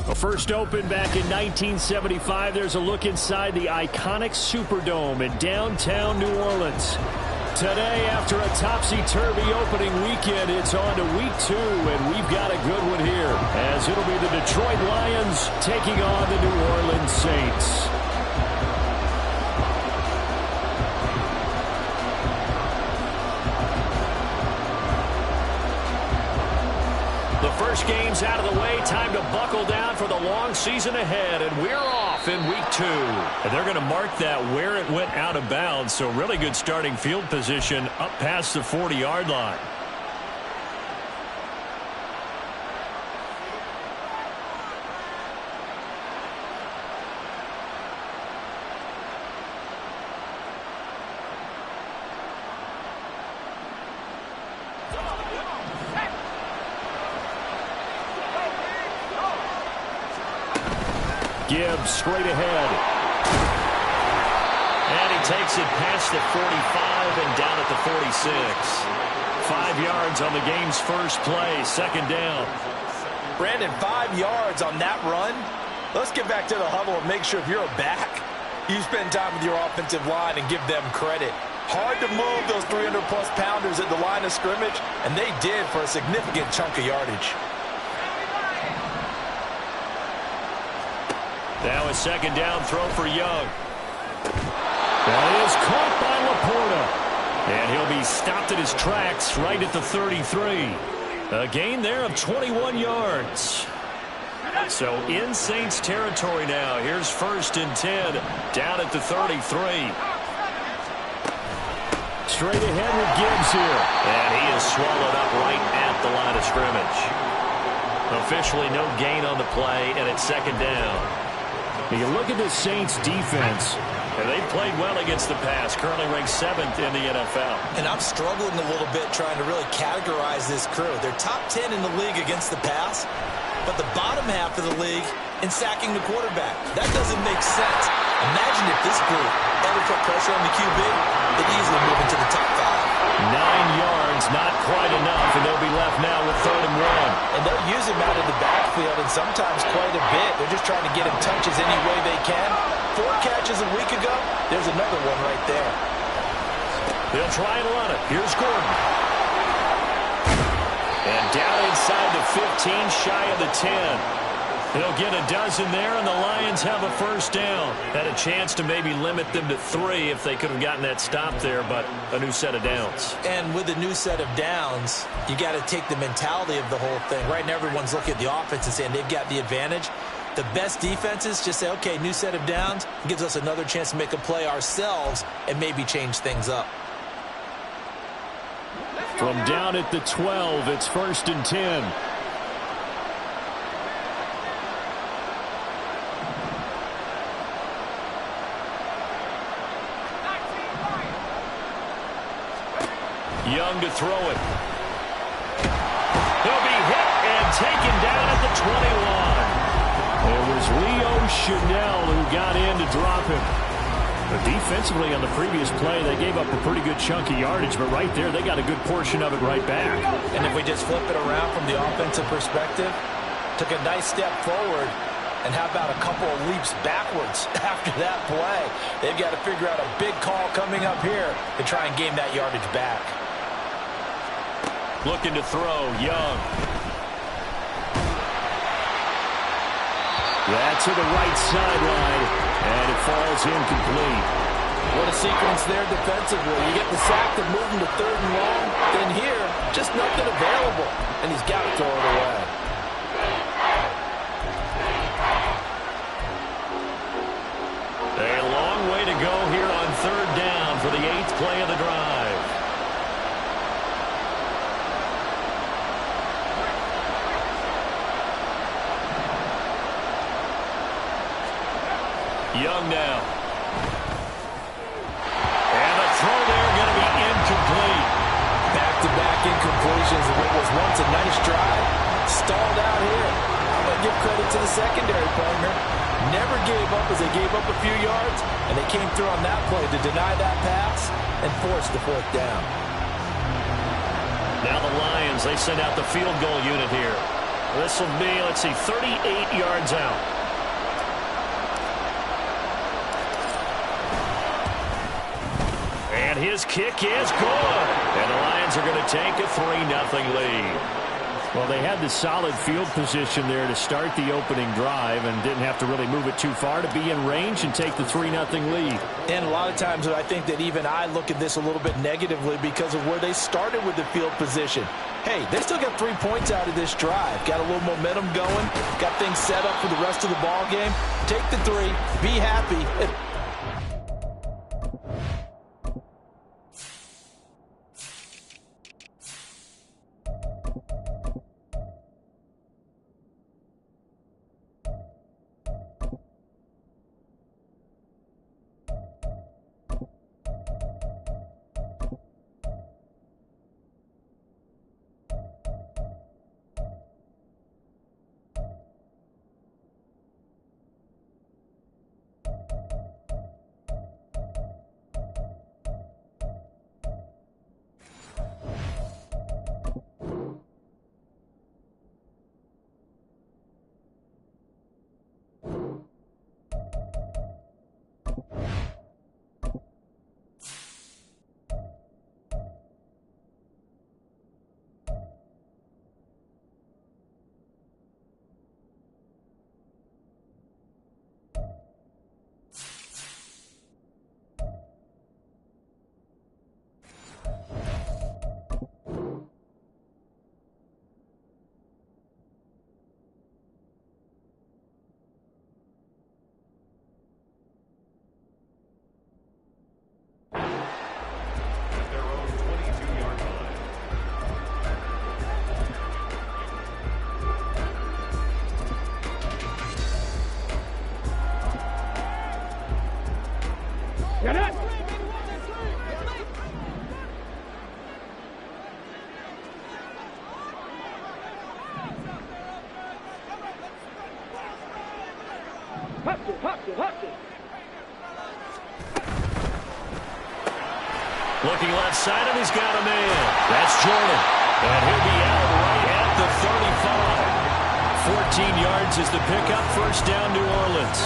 Well, first opened back in 1975. There's a look inside the iconic Superdome in downtown New Orleans. Today, after a topsy-turvy opening weekend, it's on to week 2, and we've got a good one here, as it'll be the Detroit Lions taking on the New Orleans Saints. The first game's out of the way. Time to buckle down for the long season ahead, and we're off in week 2. And they're going to mark that where it went out of bounds, so really good starting field position up past the 40-yard line. Gibbs straight ahead. And he takes it past the 45 and down at the 46. 5 yards on the game's first play, second down. Brandon, 5 yards on that run. Let's get back to the huddle and make sure if you're a back, you spend time with your offensive line and give them credit. Hard to move those 300-plus pounders at the line of scrimmage, and they did for a significant chunk of yardage. Now a second down throw for Young. That is caught by Laporta. And he'll be stopped at his tracks right at the 33. A gain there of 21 yards. So in Saints territory now. Here's 1st and 10 down at the 33. Straight ahead with Gibbs here. And he is swallowed up right at the line of scrimmage. Officially no gain on the play, and it's second down. You look at the Saints defense, and they've played well against the pass, currently ranked 7th in the NFL. And I'm struggling a little bit trying to really categorize this crew. They're top 10 in the league against the pass, but the bottom half of the league in sacking the quarterback. That doesn't make sense. Imagine if this group ever put pressure on the QB, they'd easily move into the top 5. 9 yards, not quite enough, and they'll be left now with 3rd and 1. And they'll use him out of the backfield, and sometimes quite a bit. They're just trying to get him touches any way they can. 4 catches a week ago, there's another one right there. They'll try and run it. Here's Gordon. And down inside the 15, shy of the 10. They'll get a dozen there, and the Lions have a first down. Had a chance to maybe limit them to 3 if they could have gotten that stop there, but a new set of downs. And with a new set of downs, you got to take the mentality of the whole thing. Right now, everyone's looking at the offense and saying they've got the advantage. The best defenses just say, okay, new set of downs. It gives us another chance to make a play ourselves and maybe change things up. From down at the 12, it's 1st and 10. Young to throw it. He'll be hit and taken down at the 21. It was Leo Chanel who got in to drop him. But defensively on the previous play, they gave up a pretty good chunk of yardage, but right there, they got a good portion of it right back. And if we just flip it around from the offensive perspective, took a nice step forward, and how about a couple of leaps backwards after that play? They've got to figure out a big call coming up here to try and gain that yardage back. Looking to throw, Young. That's to the right sideline, and it falls incomplete. What a sequence there defensively. You get the sack to move him to 3rd and long, then here, just nothing available, and he's got to throw it away. A long way to go here on 3rd down for the 8th play of the drive. Young now. And the throw there going to be incomplete. Back-to-back incompletions of what was once a nice drive. Stalled out here. I'm going to give credit to the secondary partner. Never gave up as they gave up a few yards, and they came through on that play to deny that pass and force the 4th down. Now the Lions, they send out the field goal unit here. This will be, let's see, 38 yards out. And his kick is good. And the Lions are going to take a 3-0 lead. Well, they had the solid field position there to start the opening drive and didn't have to really move it too far to be in range and take the 3-0 lead. And a lot of times I think that even I look at this a little bit negatively because of where they started with the field position. Hey, they still got 3 points out of this drive. Got a little momentum going. Got things set up for the rest of the ball game. Take the 3. Be happy. Get it! Hustle. Looking left side, and he's got a man. That's Jordan. And he'll be out right at the 35. 14 yards is the pickup. First down, New Orleans.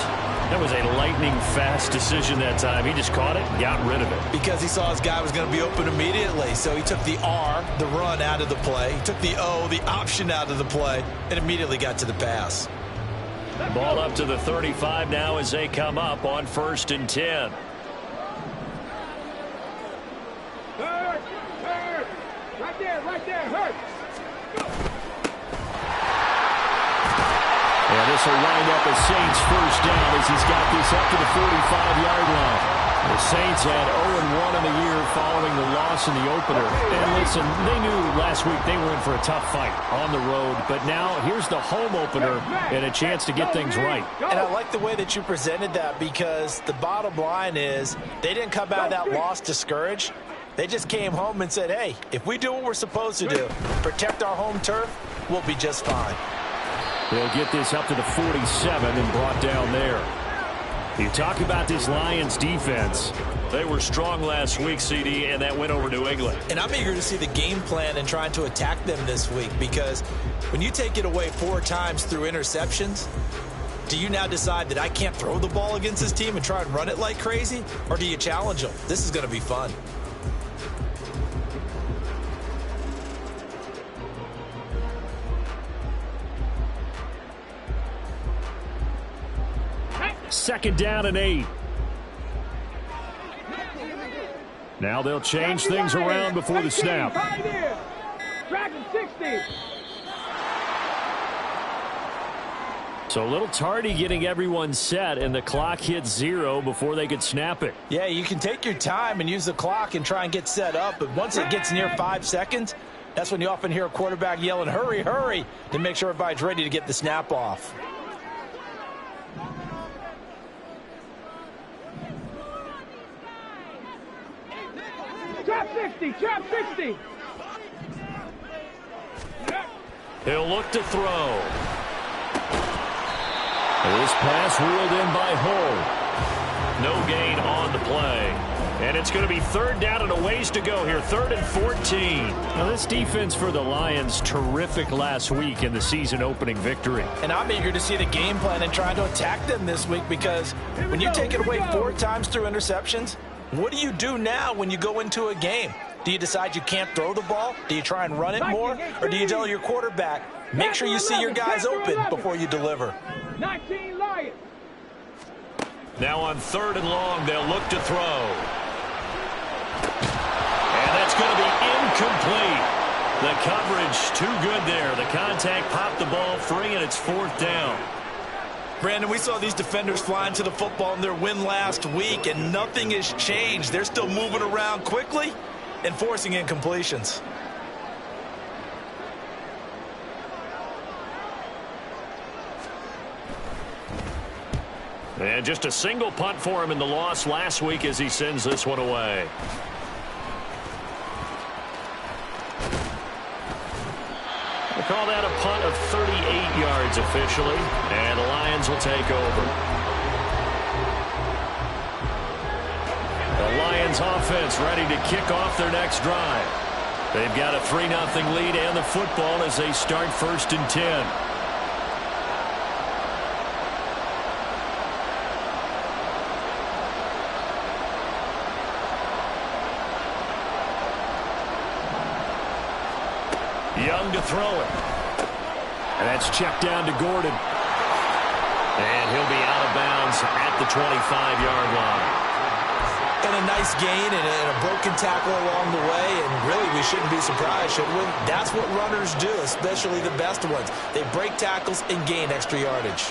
That was a lightning-fast decision that time. He just caught it and got rid of it. Because he saw his guy was going to be open immediately. So he took the R, the run, out of the play. He took the O, the option, out of the play, and immediately got to the pass. Ball up to the 35 now as they come up on 1st and 10. Hurt. Right there, hurt. And this will wind up a Saints first down as he's got this up to the 45-yard line. The Saints had 0-1 in the year following the loss in the opener. And listen, they knew last week they were in for a tough fight on the road. But now here's the home opener and a chance to get things right. And I like the way that you presented that because the bottom line is they didn't come out of that loss discouraged. They just came home and said, hey, if we do what we're supposed to do, protect our home turf, we'll be just fine. They'll get this up to the 47 and brought down there. You talk about this Lions defense. They were strong last week, CD, and that went over New England. And I'm eager to see the game plan and trying to attack them this week because when you take it away 4 times through interceptions, do you now decide that I can't throw the ball against this team and try and run it like crazy? Or do you challenge them? This is going to be fun. Second down and 8. Now they'll change things around before the snap. Dragon 60. So a little tardy getting everyone set, and the clock hits 0 before they could snap it. Yeah, you can take your time and use the clock and try and get set up, but once it gets near 5 seconds, that's when you often hear a quarterback yelling, hurry, hurry, to make sure everybody's ready to get the snap off. Trap 60. He'll look to throw. This pass wheeled in by Hull. No gain on the play. And it's going to be third down and a ways to go here. 3rd and 14. Now, this defense for the Lions, terrific last week in the season-opening victory. And I'm eager to see the game plan and trying to attack them this week, because when you take it away 4 times through interceptions, what do you do now when you go into a game? Do you decide you can't throw the ball? Do you try and run it more? Or do you tell your quarterback, make sure you see your guys open before you deliver? 19 Lions. Now on 3rd and long, they'll look to throw. And that's going to be incomplete. The coverage too good there. The contact popped the ball free, and it's 4th down. Brandon, we saw these defenders flying to the football in their win last week, and nothing has changed. They're still moving around quickly and forcing incompletions. And just a single punt for him in the loss last week as he sends this one away. They call that a punt of 38 yards officially, and the Lions will take over. The Lions offense ready to kick off their next drive. They've got a 3-0 lead and the football as they start 1st and 10. Young to throw it. And that's checked down to Gordon. And he'll be out of bounds at the 25-yard line. And a nice gain and a broken tackle along the way, and really we shouldn't be surprised, should we? That's what runners do, especially the best ones. They break tackles and gain extra yardage.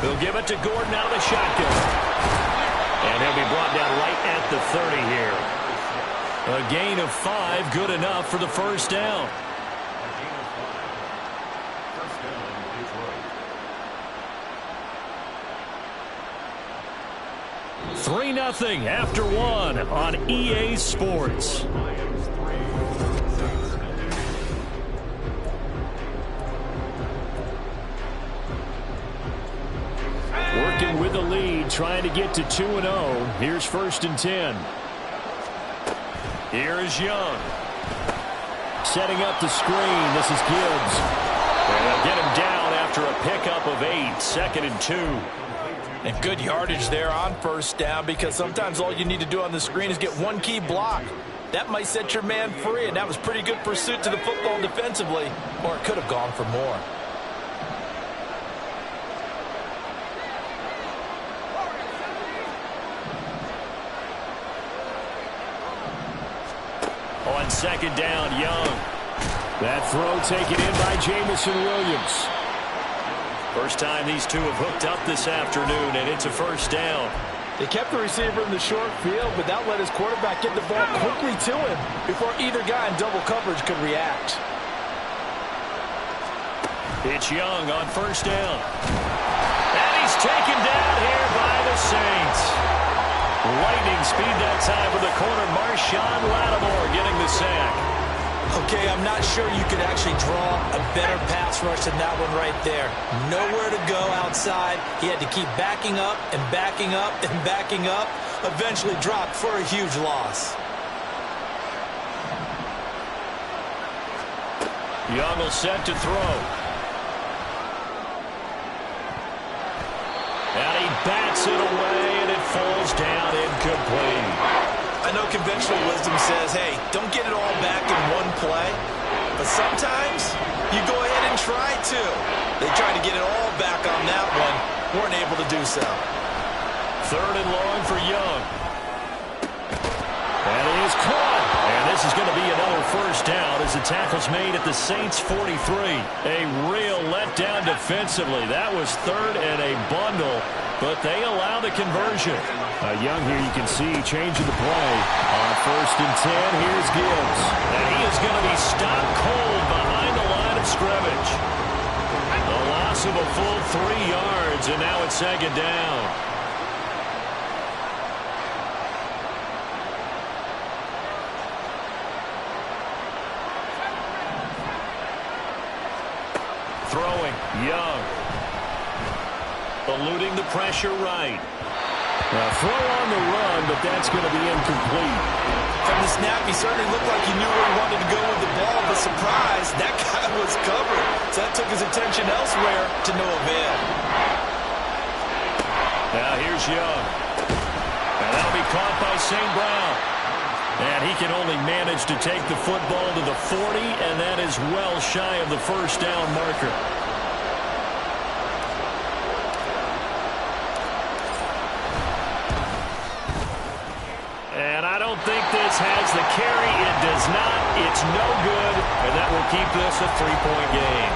He'll give it to Gordon out of the shotgun. And he'll be brought down right at the 30 here. A gain of 5, good enough for the 1st down. Three 3-0 after 1 on EA Sports. Working with the lead, trying to get to 2-0. Here's 1st and 10. Here's Young. Setting up the screen. This is Gibbs. And they'll get him down after a pickup of 8. 2nd and 2. And good yardage there on 1st down, because sometimes all you need to do on the screen is get one key block. That might set your man free, and that was pretty good pursuit to the football defensively, or it could have gone for more. On 2nd down, Young. That throw taken in by Jamison Williams. First time these two have hooked up this afternoon, and it's a 1st down. They kept the receiver in the short field, but that let his quarterback get the ball quickly to him before either guy in double coverage could react. It's Young on 1st down. And he's taken down here by the Saints. Lightning speed that time for the corner. Marshawn Lattimore getting the sack. Okay, I'm not sure you could actually draw a better pass rush than that one right there. Nowhere to go outside. He had to keep backing up and backing up and backing up. Eventually dropped for a huge loss. Young will set to throw. And he bats it away, and it falls down incomplete. I know conventional wisdom says, hey, don't get it all back in one play. But sometimes you go ahead and try to. They tried to get it all back on that one. Weren't able to do so. 3rd and long for Young. And he is caught. And this is going to be another 1st down as the tackle's made at the Saints' 43. A real letdown defensively. That was 3rd and a bundle, but they allow the conversion. Young here, you can see changing the play. On 1st and 10, here's Gibbs. And he is going to be stopped cold behind the line of scrimmage. A loss of a full 3 yards, and now it's 2nd down. Throwing, Young. eluding the pressure right. Throw on the run, but that's going to be incomplete. From the snap, he certainly looked like he knew where he wanted to go with the ball, but surprise, that guy was covered. So that took his attention elsewhere to no avail. Now here's Young. And that'll be caught by St. Brown. And he can only manage to take the football to the 40, and that is well shy of the first down marker. And I don't think this has the carry. It does not. It's no good. And that will keep this a 3-point game.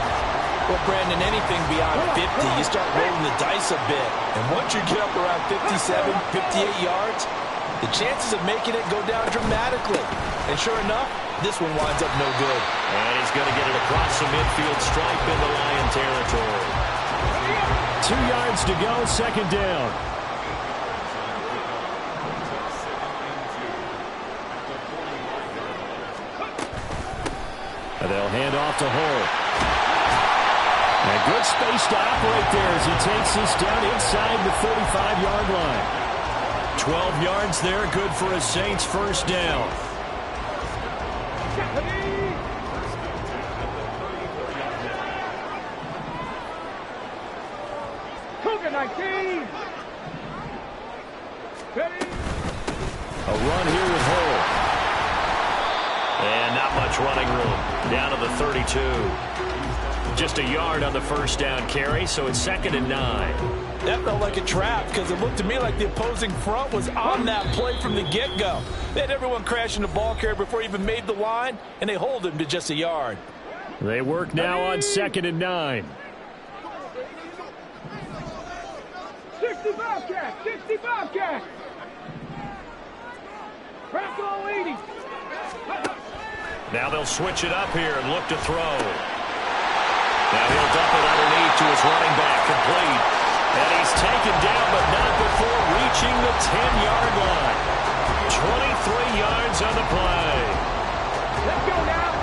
Well, Brandon, anything beyond 50, you start rolling the dice a bit. And once you get up around 57, 58 yards, the chances of making it go down dramatically. And sure enough, this one winds up no good. And he's going to get it across the midfield stripe into Lion territory. 2 yards to go, second down. They'll hand off to Hull. And good space to operate there as he takes this down inside the 35-yard line. 12 yards there, good for a Saints first down. Cougar 19. A run here with Hull. And not much running room. Down to the 32. Just a yard on the first down carry, so it's 2nd and 9. That felt like a trap because it looked to me like the opposing front was on that play from the get-go. They had everyone crashing the ball carrier before he even made the line, and they hold him to just a yard. They work now on 2nd and 9. 60 Bobcat. 60 Bobcat. Crack all 80. Now they'll switch it up here and look to throw. Now he'll dump it underneath to his running back, complete. And he's taken down, but not before reaching the 10-yard line. 23 yards on the play. Let's go now.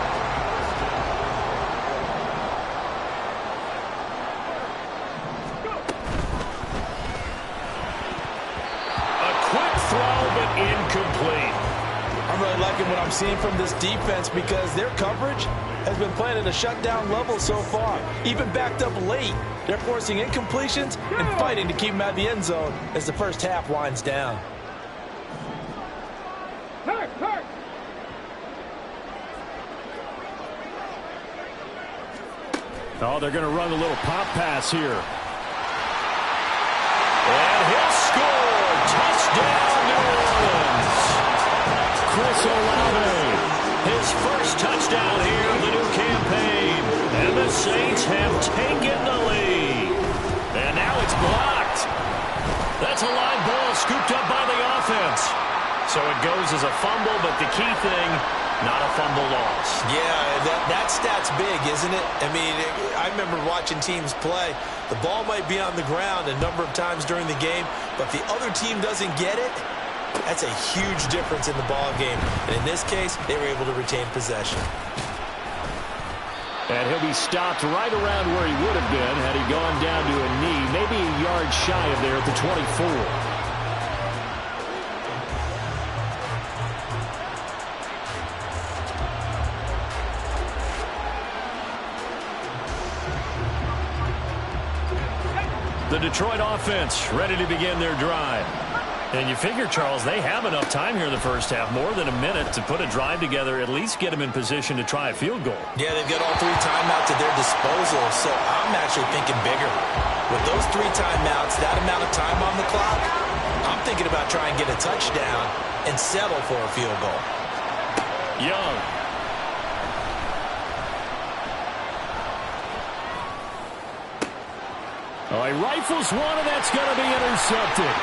A quick throw, but incomplete. I'm really liking what I'm seeing from this defense because their coverage has been playing at a shutdown level so far. Even backed up late, they're forcing incompletions and fighting to keep them out of the end zone as the first half winds down. Hurt. Oh, they're going to run a little pop pass here. And he'll score. Touchdown, New Orleans. Chris Olave, his first touchdown here of the new campaign. And the Saints have taken the lead. And now it's blocked. That's a line ball scooped up by the offense. So it goes as a fumble, but the key thing, not a fumble loss. Yeah, that stat's big, isn't it? I mean, I remember watching teams play. The ball might be on the ground a number of times during the game, but if the other team doesn't get it, that's a huge difference in the ball game. And in this case, they were able to retain possession. And he'll be stopped right around where he would have been had he gone down to a knee, maybe a yard shy of there at the 24. The Detroit offense ready to begin their drive. And you figure, Charles, they have enough time here in the first half, more than a minute, to put a drive together, at least get them in position to try a field goal. Yeah, they've got all 3 timeouts at their disposal, so I'm actually thinking bigger. With those 3 timeouts, that amount of time on the clock, I'm thinking about trying to get a touchdown and settle for a field goal. Young. Oh, he rifles one, and that's going to be intercepted.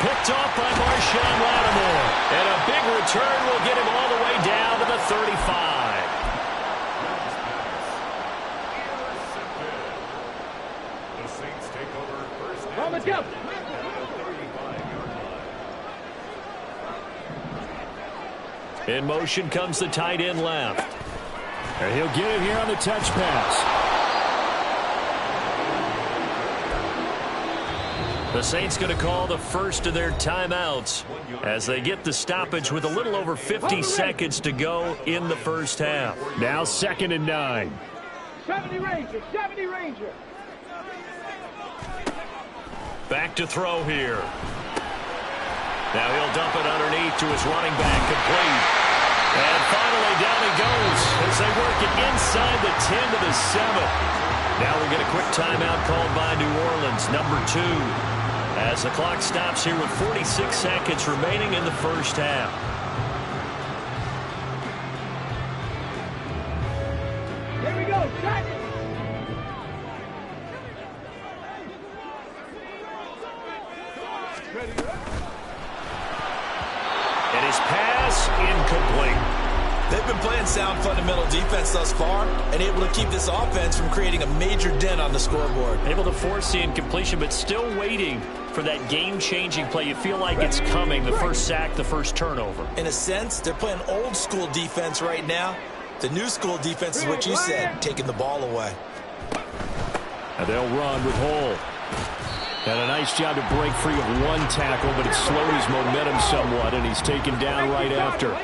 Picked off by Marshawn Lattimore. And a big return will get him all the way down to the 35. The Saints take over first On the jump. In motion comes the tight end left. And he'll get it here on the touch pass. The Saints going to call the first of their timeouts as they get the stoppage with a little over 50 seconds to go in the first half. Now 2nd and 9. 70 Ranger, 70 Ranger. Back to throw here. Now he'll dump it underneath to his running back, complete. And finally down he goes as they work it inside the 10 to the 7. Now we get a quick timeout called by New Orleans, number 2. As the clock stops here with 46 seconds remaining in the first half. Here we go, set. And his pass incomplete. They've been playing sound fundamental defense thus far and able to keep this offense from creating a major dent on the scoreboard. Able to force the incompletion, but still waiting for that game-changing play. You feel like it's coming, the first sack, the first turnover. In a sense, they're playing old-school defense right now. The new-school defense is what you said, taking the ball away. And they'll run with Hole. And a nice job to break free of one tackle, but it slowed his momentum somewhat, and he's taken down right after.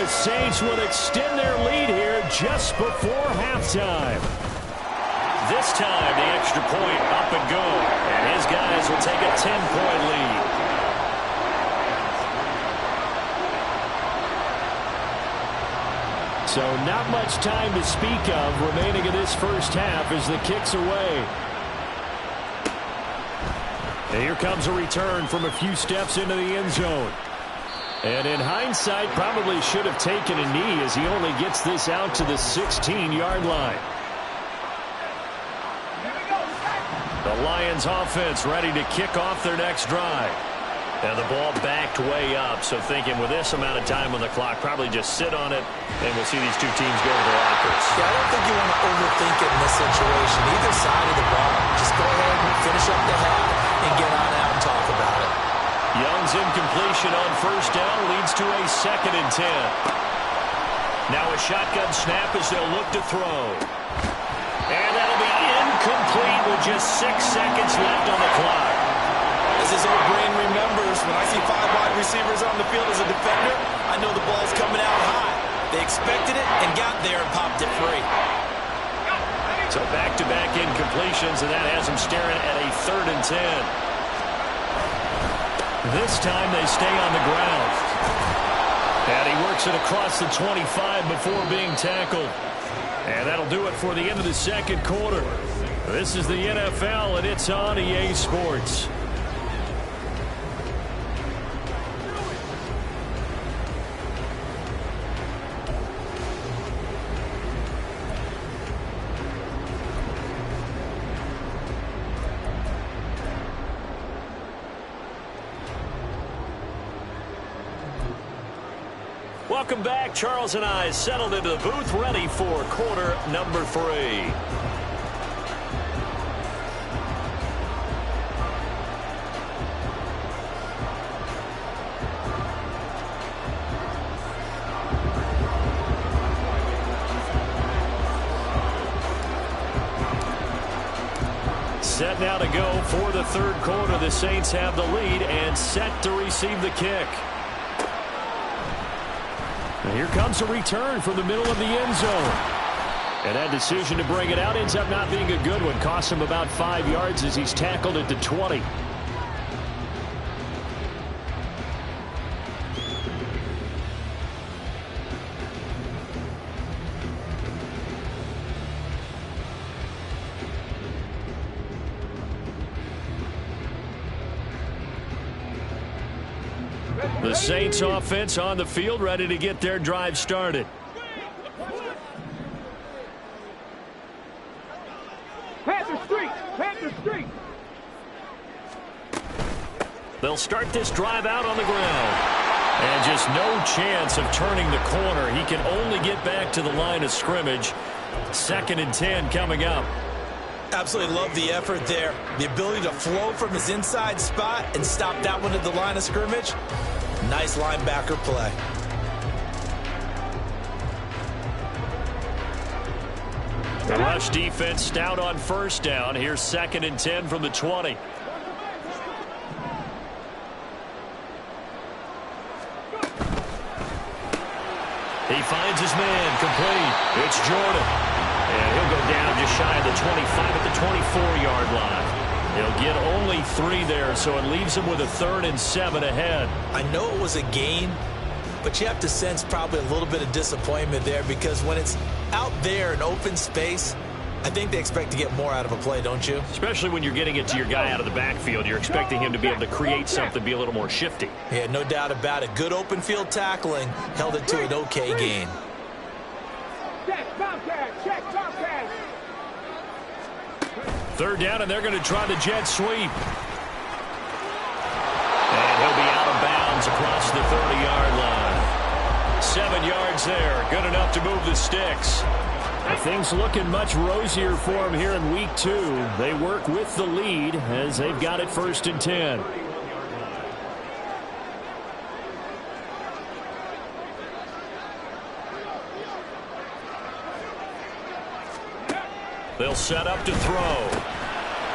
Saints will extend their lead here just before halftime. This time, the extra point up and good. And his guys will take a 10-point lead. So not much time to speak of remaining in this first half as the kick's away. And here comes a return from a few steps into the end zone. And in hindsight, probably should have taken a knee as he only gets this out to the 16-yard line. The Lions offense ready to kick off their next drive. And the ball backed way up, so thinking with this amount of time on the clock, probably just sit on it, and we'll see these two teams go to the lockers. Yeah, I don't think you want to overthink it in this situation. Either side of the ball, just go ahead and finish up the half and get on out and talk about it. Young's incompletion on first down leads to a 2nd and 10. Now a shotgun snap as they'll look to throw. And that'll be incomplete with just 6 seconds left on the clock. As his old brain remembers, when I see 5 wide receivers on the field as a defender, I know the ball's coming out high. They expected it and got there and popped it free. So back-to-back incompletions, and that has them staring at a 3rd and 10. This time they stay on the ground. And he works it across the 25 before being tackled. And that'll do it for the end of the second quarter. This is the NFL, and it's on EA Sports. Welcome back. Charles and I settled into the booth, ready for quarter number 3. Set now to go for the third quarter. The Saints have the lead and set to receive the kick. And here comes a return from the middle of the end zone. And that decision to bring it out ends up not being a good one. Costs him about 5 yards as he's tackled at the 20. The Saints offense on the field, ready to get their drive started. Panther Street! Panther Street! They'll start this drive out on the ground. And just no chance of turning the corner. He can only get back to the line of scrimmage. 2nd and 10 coming up. Absolutely love the effort there. The ability to flow from his inside spot and stop that one at the line of scrimmage. Nice linebacker play. The rush defense stout on 1st down. Here's 2nd and 10 from the 20. He finds his man complete. It's Jordan. And he'll go down just shy of the 25 at the 24-yard line. He'll get only 3 there, so it leaves him with a 3rd and 7 ahead. I know it was a gain, but you have to sense probably a little bit of disappointment there because when it's out there in open space, I think they expect to get more out of a play, don't you? Especially when you're getting it to your guy out of the backfield. You're expecting him to be able to create something, be a little more shifty. Yeah, no doubt about it. Good open field tackling held it to an okay gain. Check, Tomcat, check, Tomcat. 3rd down, and they're going to try the jet sweep. And he'll be out of bounds across the 30-yard line. 7 yards there. Good enough to move the sticks. Things looking much rosier for him here in week 2. They work with the lead as they've got it 1st and 10. They'll set up to throw.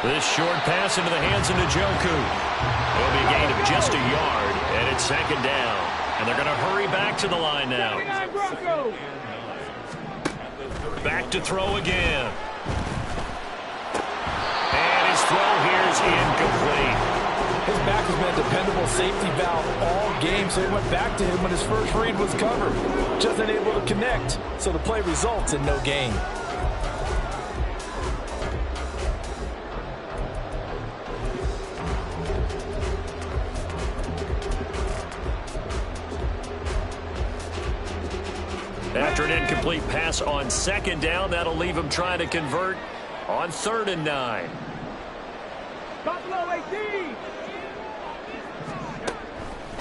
This short pass into the hands of Njoku. It'll be a gain of just a yard, and it's 2nd down. And they're going to hurry back to the line now. Back to throw again. And his throw here is incomplete. His back has been a dependable safety valve all game, so he went back to him when his first read was covered. Just unable to connect, so the play results in no gain. After an incomplete pass on 2nd down, that'll leave him trying to convert on 3rd and 9. Buffalo 18.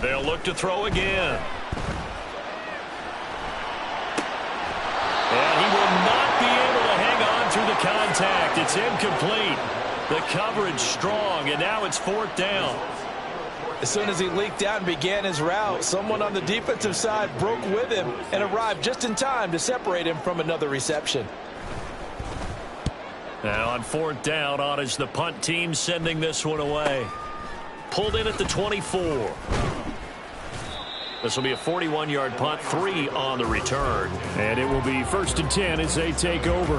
They'll look to throw again. And he will not be able to hang on through the contact. It's incomplete. The coverage strong, and now it's 4th down. As soon as he leaked out and began his route, someone on the defensive side broke with him and arrived just in time to separate him from another reception. Now on 4th down, on is the punt team sending this one away. Pulled in at the 24. This will be a 41-yard punt, 3 on the return. And it will be 1st and 10 as they take over.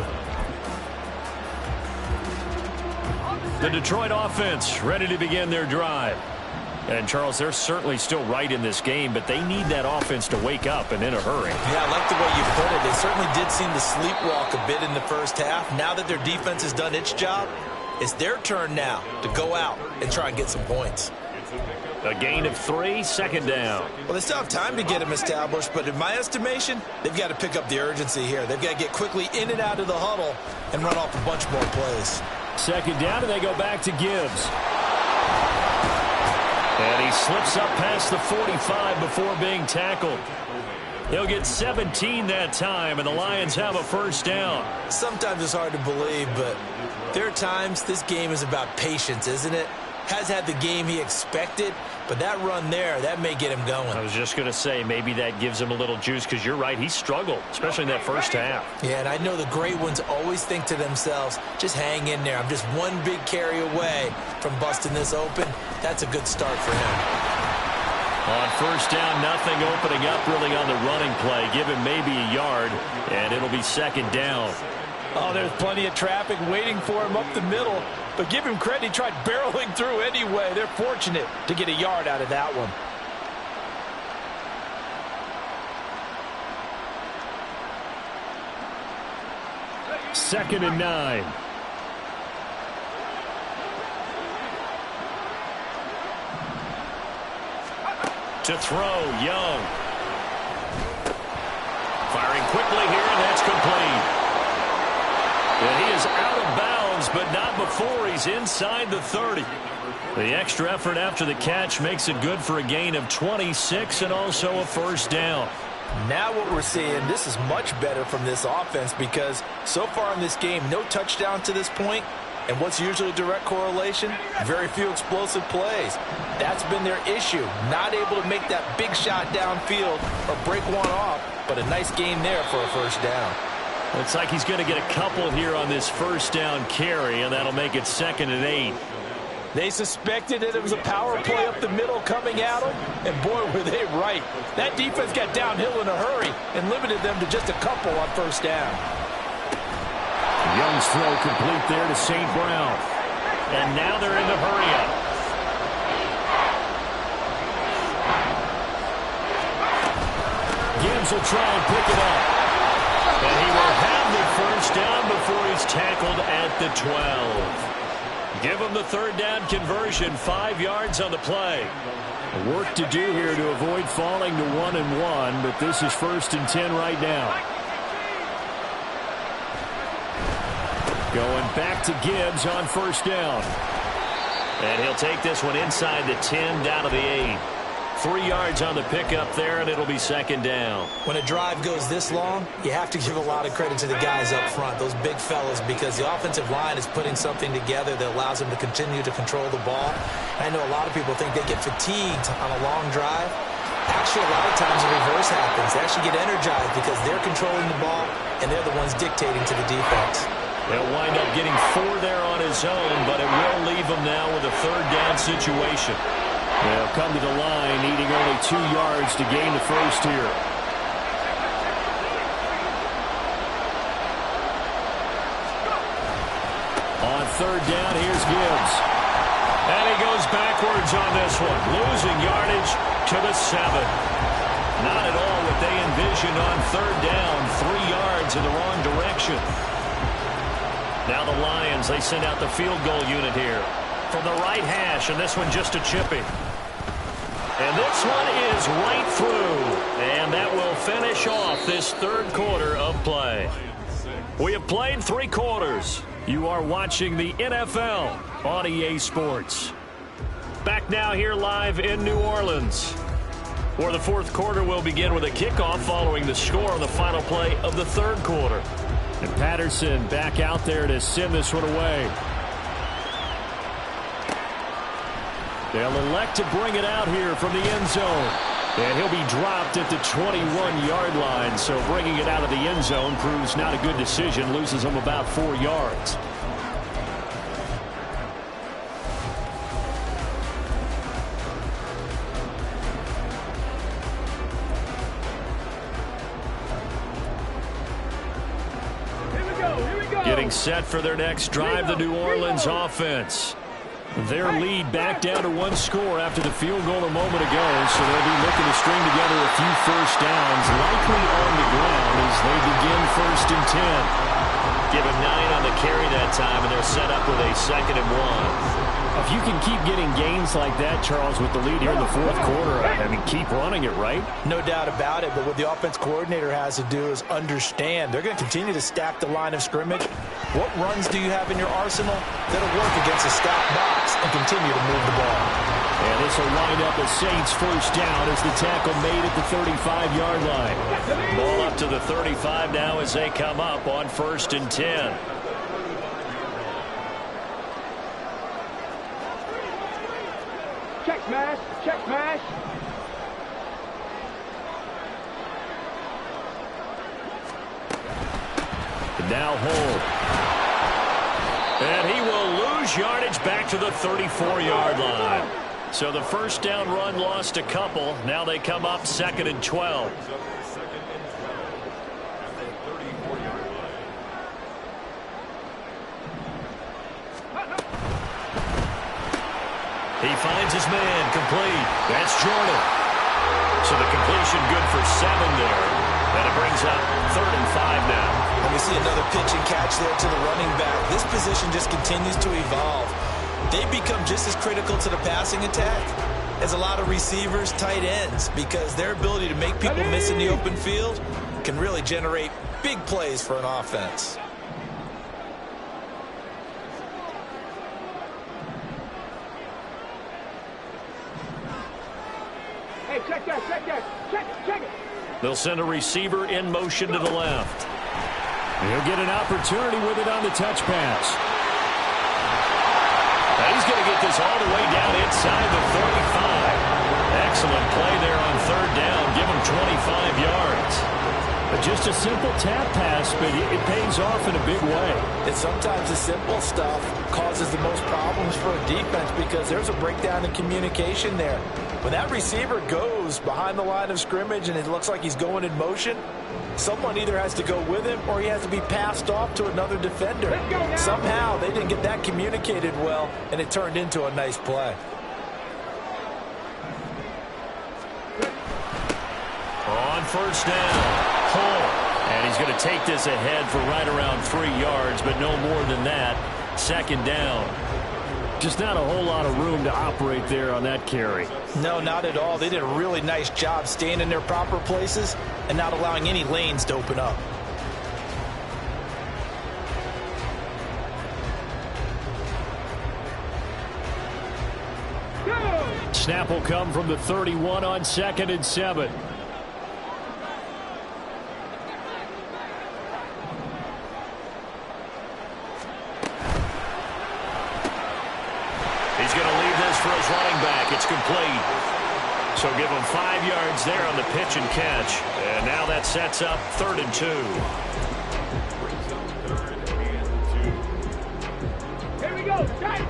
The Detroit offense ready to begin their drive. And, Charles, they're certainly still right in this game, but they need that offense to wake up and in a hurry. Yeah, I like the way you put it. They certainly did seem to sleepwalk a bit in the first half. Now that their defense has done its job, it's their turn now to go out and try and get some points. A gain of 3, 2nd down. Well, they still have time to get them established, but in my estimation, they've got to pick up the urgency here. They've got to get quickly in and out of the huddle and run off a bunch more plays. 2nd down, and they go back to Gibbs. And he slips up past the 45 before being tackled. He'll get 17 that time, and the Lions have a 1st down. Sometimes it's hard to believe, but there are times this game is about patience, isn't it? Has had the game he expected, but that run there, that may get him going. I was just going to say, maybe that gives him a little juice, because you're right, he struggled, especially in that first half. Yeah, and I know the great ones always think to themselves, just hang in there. I'm just one big carry away from busting this open. That's a good start for him. On 1st down, nothing opening up really on the running play. Give him maybe a yard, and it'll be 2nd down. Oh, there's plenty of traffic waiting for him up the middle. But give him credit, he tried barreling through anyway. They're fortunate to get a yard out of that one. Second and 9. To throw, Young. Firing quickly here, and that's complete. And he is out of bounds, but not before he's inside the 30. The extra effort after the catch makes it good for a gain of 26 and also a 1st down. Now what we're seeing, this is much better from this offense because so far in this game, no touchdown to this point. And what's usually a direct correlation? Very few explosive plays. That's been their issue. Not able to make that big shot downfield or break one off, but a nice gain there for a first down. Looks like he's going to get a couple here on this first down carry, and that'll make it 2nd and 8. They suspected that it was a power play up the middle coming at them, and boy, were they right. That defense got downhill in a hurry and limited them to just a couple on first down. Young's throw complete there to St. Brown. And now they're in the hurry-up. Gibbs will try and pick it up. And he will have the first down before he's tackled at the 12. Give him the 3rd down conversion, 5 yards on the play. Work to do here to avoid falling to 1-1, but this is 1st and 10 right now. Going back to Gibbs on first down. And he'll take this one inside the 10 down to the 8. 3 yards on the pickup there, and it'll be 2nd down. When a drive goes this long, you have to give a lot of credit to the guys up front, those big fellas, because the offensive line is putting something together that allows them to continue to control the ball. I know a lot of people think they get fatigued on a long drive. Actually, a lot of times the reverse happens. They actually get energized because they're controlling the ball, and they're the ones dictating to the defense. They'll wind up getting 4 there on his own, but it will leave him now with a 3rd down situation. They'll come to the line, needing only 2 yards to gain the first here. On 3rd down, here's Gibbs. And he goes backwards on this one, losing yardage to the 7. Not at all what they envisioned on 3rd down, 3 yards in the wrong direction. Now the Lions, they send out the field goal unit here from the right hash, and this one just a chipping. And this one is right through, and that will finish off this 3rd quarter of play. We have played 3 quarters. You are watching the NFL on EA Sports. Back now here live in New Orleans, where the 4th quarter will begin with a kickoff following the score on the final play of the 3rd quarter. And Patterson back out there to send this one away. They'll elect to bring it out here from the end zone. And he'll be dropped at the 21-yard line. So bringing it out of the end zone proves not a good decision. Loses him about 4 yards. Getting set for their next drive, the New Orleans offense. Their lead back down to 1 score after the field goal a moment ago, so they'll be looking to string together a few first downs, likely on the ground as they begin 1st and 10. Give him 9 on the carry that time, and they're set up with a 2nd and 1. If you can keep getting gains like that, Charles, with the lead here in the 4th quarter, I mean, keep running it, right? No doubt about it, but what the offense coordinator has to do is understand. They're going to continue to stack the line of scrimmage. What runs do you have in your arsenal that'll work against a stacked box and continue to move the ball? And this will wind up a Saints first down as the tackle made at the 35-yard line. Ball up to the 35 now as they come up on 1st and 10. Check smash, check smash. Now hold. And he will lose yardage back to the 34-yard line. So the first down run lost a couple. Now they come up 2nd and 12. He finds his man complete. That's Jordan. So the completion good for 7 there. And it brings up 3rd and 5 now. And we see another pitch and catch there to the running back. This position just continues to evolve. They become just as critical to the passing attack as a lot of receivers, tight ends, because their ability to make people miss in the open field can really generate big plays for an offense. Hey, check that, check that. Check it, check it. They'll send a receiver in motion to the left. He'll get an opportunity with it on the touch pass. Now he's going to get this all the way down inside the 35. Excellent play there on third down. Give him 25 yards. Just a simple tap pass, but it pays off in a big way. And sometimes the simple stuff causes the most problems for a defense because there's a breakdown in communication there. When that receiver goes behind the line of scrimmage and it looks like he's going in motion, someone either has to go with him or he has to be passed off to another defender. Somehow they didn't get that communicated well, and it turned into a nice play. On first down. And he's going to take this ahead for right around 3 yards, but no more than that. Second down. Just not a whole lot of room to operate there on that carry. No, not at all. They did a really nice job staying in their proper places and not allowing any lanes to open up. Snap will come from the 31 on 2nd and 7. He's going to leave this for his running back. It's complete. So give him 5 yards there on the pitch and catch. And now that sets up 3rd and 2. Here we go. Tight.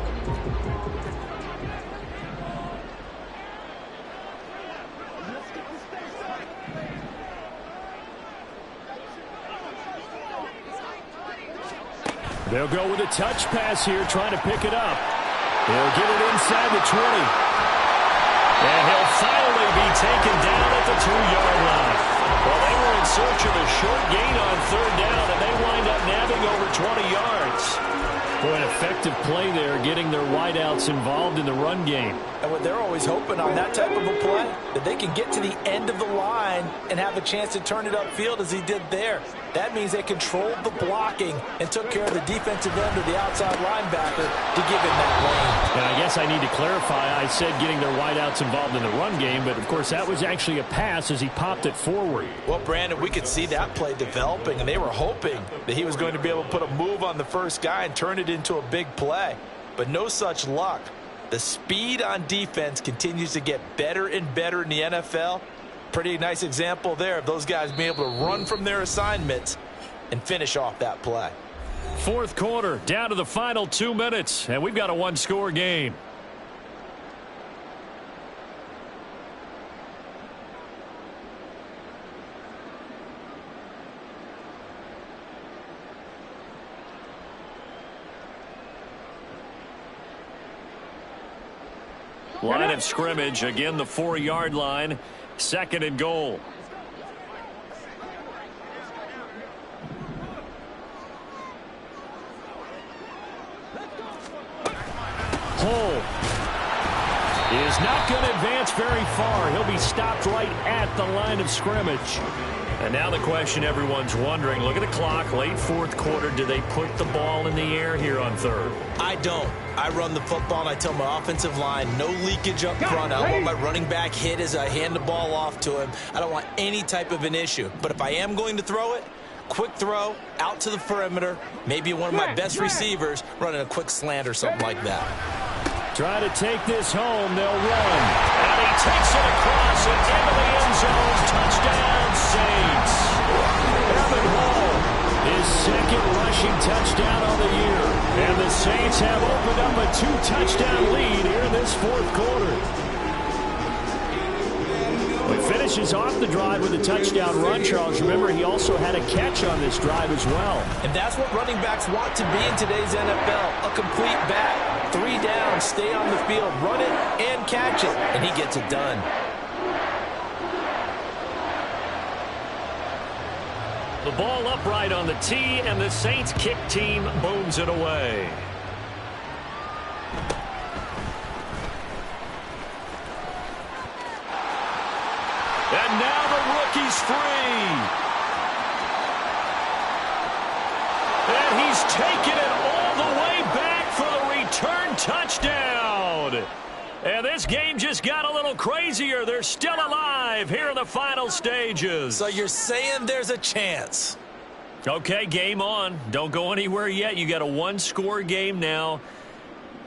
They'll go with a touch pass here, trying to pick it up. He'll get it inside the 20. And he'll finally be taken down at the 2-yard line. Well, they were in search of a short gain on 3rd down, and they wind up nabbing over 20 yards. Boy, an effective play there, getting their wideouts involved in the run game. And what they're always hoping on that type of a play, that they can get to the end of the line and have a chance to turn it upfield as he did there. That means they controlled the blocking and took care of the defensive end of the outside linebacker to give him that lane. And I guess I need to clarify, I said getting their wideouts involved in the run game, but of course that was actually a pass as he popped it forward. Well, Brandon, we could see that play developing, and they were hoping that he was going to be able to put a move on the first guy and turn it into a big play. But no such luck. The speed on defense continues to get better and better in the NFL. Pretty nice example there of those guys being able to run from their assignments and finish off that play. 4th quarter, down to the final 2 minutes, and we've got a one-score game. Line of scrimmage, again the 4-yard line, 2nd and goal. Hole is not going to advance very far. He'll be stopped right at the line of scrimmage. And now the question everyone's wondering, look at the clock, late 4th quarter, do they put the ball in the air here on 3rd? I don't. I run the football and I tell my offensive line, no leakage up front. I want my running back hit as I hand the ball off to him. I don't want any type of an issue. But if I am going to throw it, quick throw, out to the perimeter, maybe one of my best receivers running a quick slant or something like that. Try to take this home, they'll run. And he takes it across and into the end zone. Touchdown, Saints. Evan Hall, his 2nd rushing touchdown on the year. And the Saints have opened up a 2-touchdown lead here in this 4th quarter. He finishes off the drive with a touchdown run, Charles. Remember, he also had a catch on this drive as well. And that's what running backs want to be in today's NFL, a complete back. 3 down, stay on the field, run it, and catch it. And he gets it done. The ball upright on the tee, and the Saints kick team booms it away. And now the rookie's free. And he's taken it all the way back for the return touchdown. And this game just got a little crazier. They're still alive here in the final stages. So you're saying there's a chance? Okay, game on. Don't go anywhere yet. You got a one-score game now.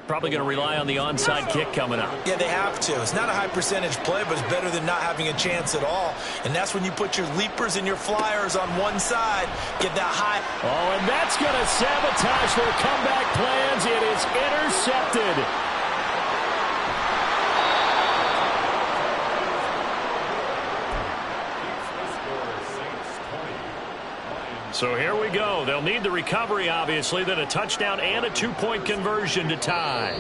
Probably going to rely on the onside kick coming up. Yeah, they have to. It's not a high percentage play, but it's better than not having a chance at all. And that's when you put your leapers and your flyers on one side, get that high. Oh, and that's going to sabotage their comeback plans. It is intercepted. So here we go. They'll need the recovery, obviously, then a touchdown and a two-point conversion to tie.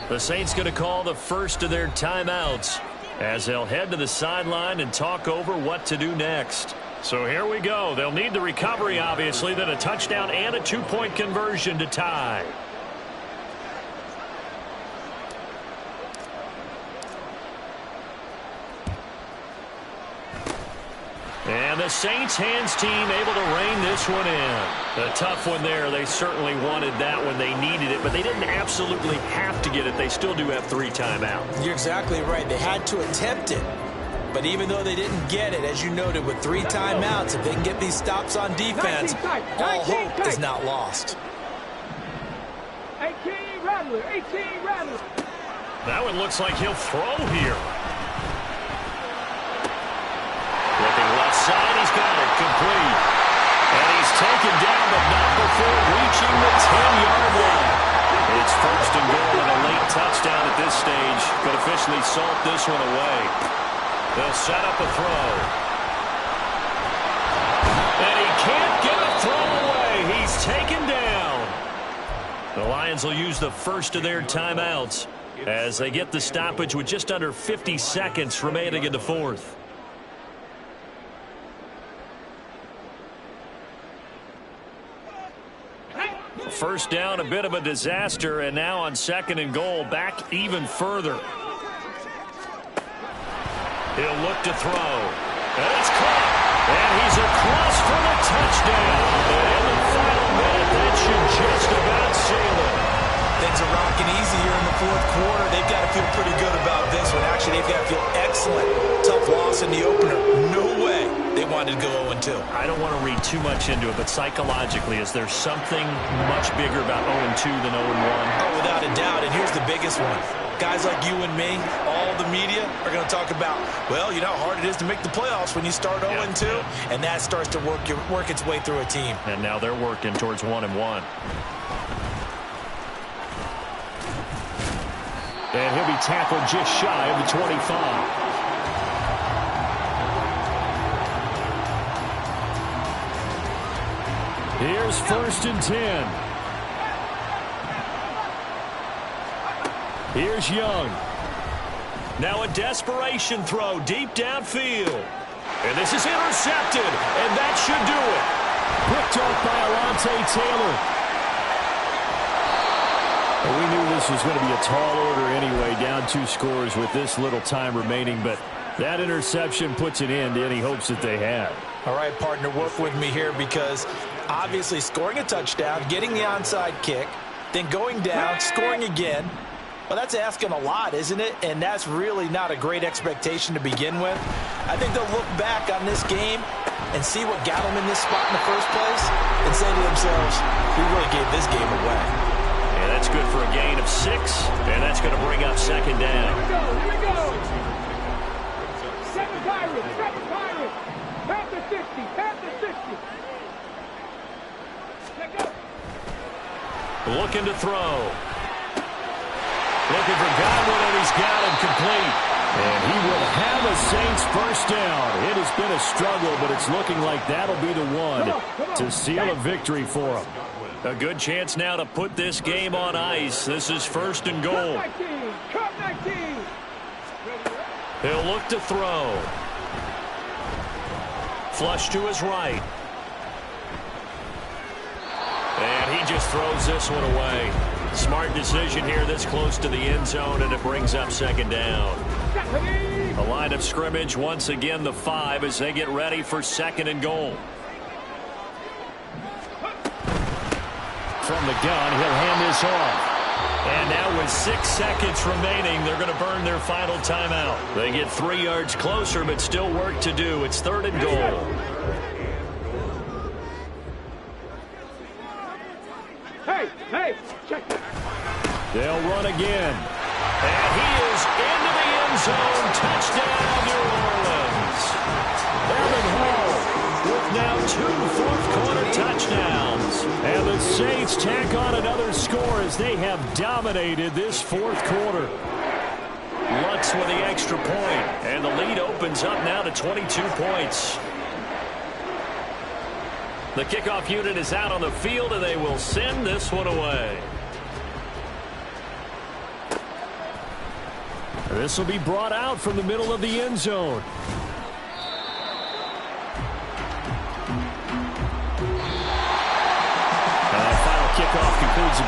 The Saints going to call the first of their timeouts as they'll head to the sideline and talk over what to do next. So here we go. They'll need the recovery, obviously, then a touchdown and a two-point conversion to tie. And the Saints hands team able to rein this one in. A tough one there. They certainly wanted that when they needed it, but they didn't absolutely have to get it. They still do have 3 timeouts. You're exactly right. They had to attempt it. But even though they didn't get it, as you noted, with 3 timeouts, if they can get these stops on defense, all hope is not lost. 18 Rattler, 18 Rattler. That one looks like he'll throw here. Looking left side, he's got it complete. And he's taken down, but not before reaching the 10-yard line. It's first and goal and a late touchdown at this stage. Could officially salt this one away. They'll set up a throw. And he can't get a throw away. He's taken down. The Lions will use the first of their timeouts as they get the stoppage with just under 50 seconds remaining in the fourth. First down, a bit of a disaster, and now on second and goal, back even further. He'll look to throw. And it's caught. And he's across for the touchdown. And in the final minute, that should just about seal it. Things are rocking easy here in the fourth quarter. They've got to feel pretty good about this one. Actually, they've got to feel excellent. Tough loss in the opener. No way they wanted to go 0-2. I don't want to read too much into it, but psychologically, is there something much bigger about 0-2 than 0-1? Oh, without a doubt, and here's the biggest one. Guys like you and me, all the media, are going to talk about, well, you know how hard it is to make the playoffs when you start 0-2, and that starts to work its way through a team. And now they're working towards 1-1. And he'll be tackled just shy of the 25. Here's first and 10. Here's Young. Now a desperation throw deep downfield. And this is intercepted. And that should do it. Picked off by Alontae Taylor. We knew this was going to be a tall order anyway, down 2 scores with this little time remaining, but that interception puts an end to any hopes that they had. All right, partner, work with me here because obviously scoring a touchdown, getting the onside kick, then going down, scoring again. Well, that's asking a lot, isn't it? And that's really not a great expectation to begin with. I think they'll look back on this game and see what got them in this spot in the first place and say to themselves, we really gave this game away. And that's good for a gain of 6, and that's going to bring up second down. Here we go. 7 Pirates, 7 Pirates. Panther 50, Panther 50. Let go. Looking to throw. Looking for Godwin, and he's got him complete. And he will have a Saints first down. It has been a struggle, but it's looking like that'll be the one to seal a victory for him. A good chance now to put this game on ice. This is first and goal. Cup 19. He'll look to throw. Flush to his right. And he just throws this one away. Smart decision here this close to the end zone, and it brings up second down. The line of scrimmage, once again, the 5 as they get ready for second and goal. From the gun, he'll hand this off. And now with 6 seconds remaining, they're going to burn their final timeout. They get 3 yards closer, but still work to do. It's 3rd and goal. Hey, check it. They'll run again. And he is into the end zone. Touchdown, New Orleans. Evan Hall with now 2 fourth-quarter touchdowns. And the Saints tack on another score as they have dominated this fourth quarter. Lutz with the extra point. And the lead opens up now to 22 points. The kickoff unit is out on the field, and they will send this one away. This will be brought out from the middle of the end zone. Final kickoff concludes the ball.